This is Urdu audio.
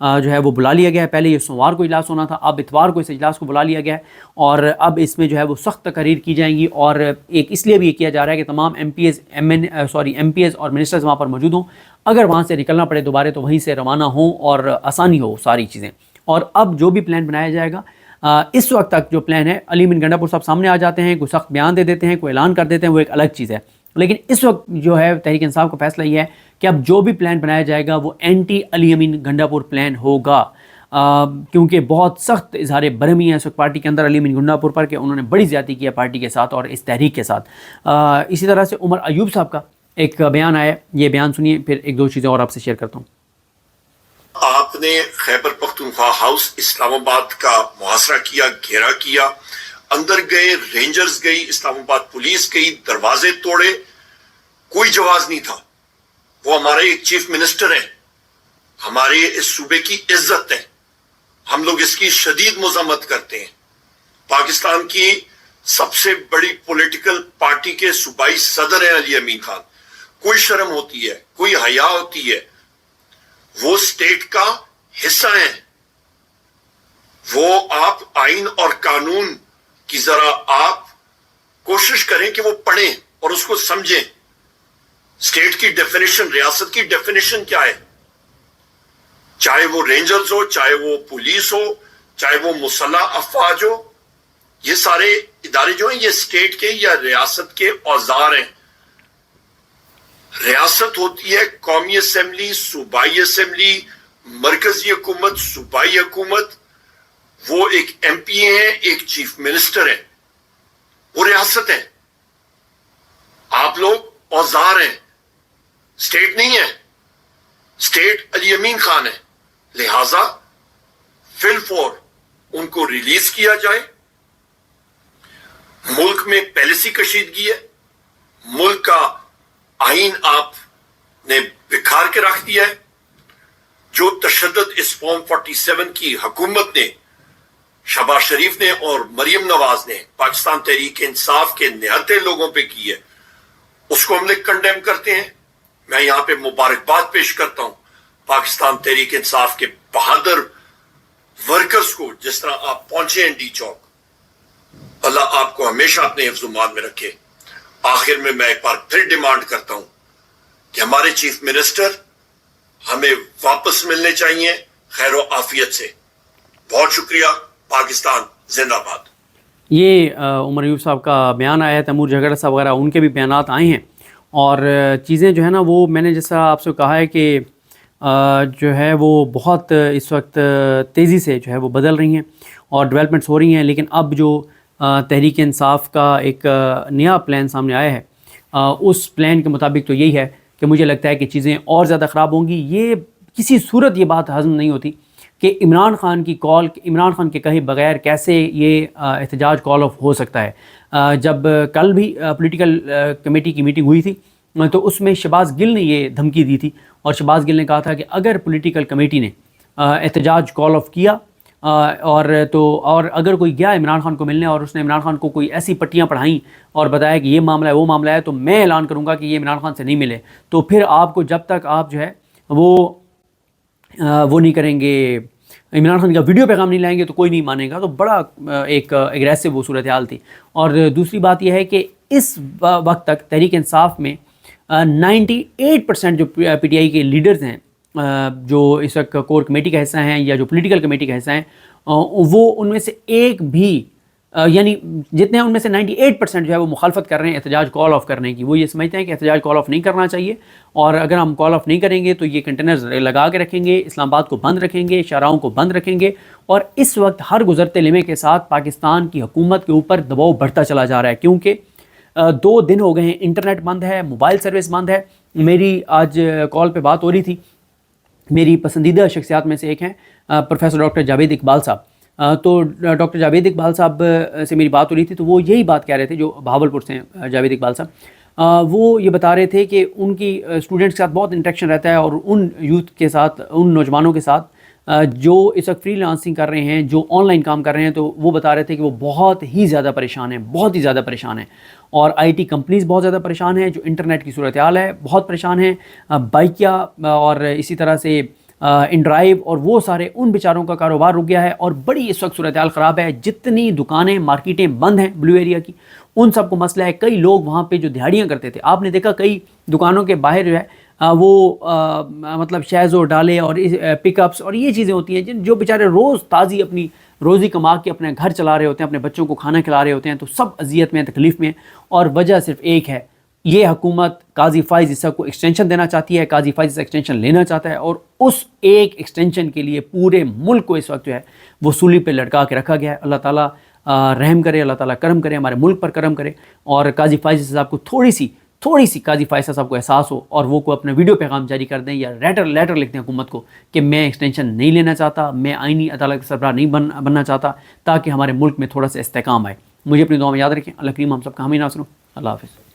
جو ہے وہ بلا لیا گیا ہے. پہلے یہ سوموار کو اجلاس ہونا تھا, اب اتوار کو اس اجلاس کو بلا لیا گیا ہے, اور اب اس میں جو ہے وہ سخت تقاریر کی جائیں گی, اور ایک اس لیے بھی یہ کیا جا رہا ہے کہ تمام ایم پی ایز اور منسٹرز وہاں پر موجود ہوں, اگر وہاں سے نکلنا پڑے دوبارہ تو وہیں سے روانہ ہوں اور آسانی ہو ساری چیزیں. اور اب جو بھی پلان بنایا جائے گا, اس وقت تک جو پلان ہے, علی امین گنڈا پور صاحب سامنے آ جاتے ہیں, کوئی سخت بیان دے دیتے ہیں, کوئی اعلان کر دیتے ہیں, وہ ایک الگ چیز ہے. لیکن اس وقت جو ہے تحریک انصاف کا فیصلہ یہ ہے کہ اب جو بھی پلان بنایا جائے گا وہ اینٹی علی امین گنڈا پور پلان ہوگا, کیونکہ بہت سخت اظہار برہمی ہے اس وقت پارٹی کے اندر علی امین گنڈا پور پر کہ انہوں نے بڑی زیادتی کی ہے پارٹی کے ساتھ اور اس تحریک کے ساتھ. اسی طرح سے عمر ایوب صاحب کا ایک بیان آیا, یہ بیان سنیے, پھر ایک دو چیزیں اور آپ سے شیئر کرتا ہوں. آپ نے خیبر پختونخوا ہاؤس اسلام آباد کا محاصرہ کیا, گھیرا کیا, اندر گئے, رینجرز گئی, اسلام آباد پولیس گئی, دروازے توڑے, کوئی جواز نہیں تھا. وہ ہمارے ایک چیف منسٹر ہیں, ہمارے اس صوبے کی عزت ہے, ہم لوگ اس کی شدید مذمت کرتے ہیں. پاکستان کی سب سے بڑی پولیٹیکل پارٹی کے صوبائی صدر ہیں علی امین خان. کوئی شرم ہوتی ہے, کوئی حیا ہوتی ہے. وہ اسٹیٹ کا حصہ ہیں, وہ آپ آئین اور قانون کی ذرا آپ کوشش کریں کہ وہ پڑھیں اور اس کو سمجھیں. اسٹیٹ کی ڈیفینیشن, ریاست کی ڈیفینیشن کیا ہے؟ چاہے وہ رینجرز ہو, چاہے وہ پولیس ہو, چاہے وہ مسلح افواج ہو, یہ سارے ادارے جو ہیں یہ اسٹیٹ کے یا ریاست کے اوزار ہیں. ریاست ہوتی ہے قومی اسمبلی, صوبائی اسمبلی, مرکزی حکومت, صوبائی حکومت. وہ ایک ایم پی اے ہیں, ایک چیف منسٹر ہیں, وہ ریاست ہیں. آپ لوگ اوزار ہیں, اسٹیٹ نہیں ہے. اسٹیٹ علی امین خان ہے, لہذا فی الفور ان کو ریلیز کیا جائے. ملک میں پالیسی کشیدگی ہے, ملک کا آئین آپ نے بکھار کے رکھ دیا ہے. جو تشدد اس فارم 47 کی حکومت نے, شہباز شریف نے اور مریم نواز نے پاکستان تحریک انصاف کے نہتے لوگوں پہ کی ہے, اس کو ہم نے کنڈیم کرتے ہیں. میں یہاں پہ مبارکباد پیش کرتا ہوں پاکستان تحریک انصاف کے بہادر ورکرز کو, جس طرح آپ پہنچے ہیں ڈی چوک. اللہ آپ کو ہمیشہ اپنے حفظ و مان میں رکھے. آخر میں ایک بار پھر ڈیمانڈ کرتا ہوں کہ ہمارے چیف منسٹر ہمیں واپس ملنے چاہیے خیر و عافیت سے. بہت شکریہ. پاکستان زندہ باد. یہ عمر ایوب صاحب کا بیان آیا ہے, تیمور جھگڑا صاحب وغیرہ ان کے بھی بیانات آئے ہیں, اور چیزیں جو ہے نا وہ میں نے جیسا آپ سے کہا ہے کہ جو ہے وہ بہت اس وقت تیزی سے جو ہے وہ بدل رہی ہیں اور ڈیولپمنٹس ہو رہی ہیں. لیکن اب جو تحریک انصاف کا ایک نیا پلان سامنے آیا ہے, اس پلان کے مطابق تو یہی ہے کہ مجھے لگتا ہے کہ چیزیں اور زیادہ خراب ہوں گی. یہ کسی صورت یہ بات ہضم نہیں ہوتی کہ عمران خان کی کال, عمران خان کے کہے بغیر کیسے یہ احتجاج کال آف ہو سکتا ہے. جب کل بھی پولیٹیکل کمیٹی کی میٹنگ ہوئی تھی تو اس میں شہباز گل نے یہ دھمکی دی تھی, اور شہباز گل نے کہا تھا کہ اگر پولیٹیکل کمیٹی نے احتجاج کال آف کیا اور اگر کوئی گیا عمران خان کو ملنے اور اس نے عمران خان کو کوئی ایسی پٹیاں پڑھائیں اور بتایا کہ یہ معاملہ ہے وہ معاملہ ہے, تو میں اعلان کروں گا کہ یہ عمران خان سے نہیں ملے. تو پھر آپ کو جب تک آپ جو ہے وہ نہیں کریں گے, عمران خان کا ویڈیو پیغام نہیں لائیں گے تو کوئی نہیں مانے گا. تو بڑا ایک ایگریسو وہ صورتحال تھی. اور دوسری بات یہ ہے کہ اس وقت تک تحریک انصاف میں 98% جو پی ٹی آئی کے لیڈرز ہیں, جو اس وقت کور کمیٹی کا حصہ ہیں یا جو پولیٹیکل کمیٹی کا حصہ ہیں, وہ ان میں سے ایک بھی یعنی جتنے ہیں ان میں سے 98% جو ہے وہ مخالفت کر رہے ہیں احتجاج کال آف کرنے کی. وہ یہ سمجھتے ہیں کہ احتجاج کال آف نہیں کرنا چاہیے, اور اگر ہم کال آف نہیں کریں گے تو یہ کنٹینرز لگا کے رکھیں گے, اسلام آباد کو بند رکھیں گے, شاہراہوں کو بند رکھیں گے. اور اس وقت ہر گزرتے لمحے کے ساتھ پاکستان کی حکومت کے اوپر دباؤ بڑھتا چلا جا رہا ہے, کیونکہ 2 دن ہو گئے ہیں انٹرنیٹ بند ہے, موبائل سروس بند ہے. میری آج کال پہ بات ہو رہی تھی, میری پسندیدہ شخصیات میں سے ایک ہیں پروفیسر ڈاکٹر جاوید اقبال صاحب. تو ڈاکٹر جاوید اقبال صاحب سے میری بات ہو رہی تھی تو وہ یہی بات کہہ رہے تھے, جو بہاولپور سے ہیں جاوید اقبال صاحب. وہ یہ بتا رہے تھے کہ ان کی اسٹوڈنٹس کے ساتھ بہت انٹریکشن رہتا ہے, اور ان یوتھ کے ساتھ, ان نوجوانوں کے ساتھ جو اس وقت فری لانسنگ کر رہے ہیں, جو آن لائن کام کر رہے ہیں, تو وہ بتا رہے تھے کہ وہ بہت ہی زیادہ پریشان ہیں, بہت ہی زیادہ پریشان ہیں. اور آئی ٹی کمپنیز بہت زیادہ پریشان ہیں, جو انٹرنیٹ کی صورتحال ہے بہت پریشان ہیں. بائکیا اور اسی طرح سے ان ڈرائیو اور وہ سارے ان بیچاروں کا کاروبار رک گیا ہے اور بڑی اس وقت صورتحال خراب ہے. جتنی دکانیں مارکیٹیں بند ہیں بلو ایریا کی ان سب کو مسئلہ ہے. کئی لوگ وہاں پہ جو دیہڑیاں کرتے تھے آپ نے دیکھا کئی دکانوں کے باہر جو ہے وہ مطلب شیز اور ڈالے اور پک اپس اور یہ چیزیں ہوتی ہیں جو بیچارے روز تازی اپنی روزی کما کے اپنے گھر چلا رہے ہوتے ہیں, اپنے بچوں کو کھانا کھلا رہے ہوتے ہیں, تو سب اذیت میں تکلیف میں. اور وجہ صرف ایک ہے, یہ حکومت قاضی فائز عیسیٰ کو ایکسٹینشن دینا چاہتی ہے, قاضی فائز عیسیٰ ایکسٹینشن لینا چاہتا ہے اور اس ایک ایکسٹینشن کے لیے پورے ملک کو اس وقت جو ہے وہ سولی پہ لٹکا کے رکھا گیا ہے. اللہ تعالیٰ رحم کرے, اللہ تعالیٰ کرم کرے, ہمارے ملک پر کرم کرے اور قاضی فائز عیسیٰ صاحب کو تھوڑی سی قاضی فائز صاحب کو احساس ہو اور وہ کو اپنے ویڈیو پیغام جاری کر دیں یا لیٹر لکھ دیں حکومت کو کہ میں ایکسٹینشن نہیں لینا چاہتا, میں آئینی عدالت کا سربراہ نہیں بننا چاہتا, تاکہ ہمارے ملک میں تھوڑا سا استحکام آئے. مجھے اپنی دعا میں یاد رکھیں. اللہ کریم ہم سب کا حامی ناصر ہو. اللہ حافظ.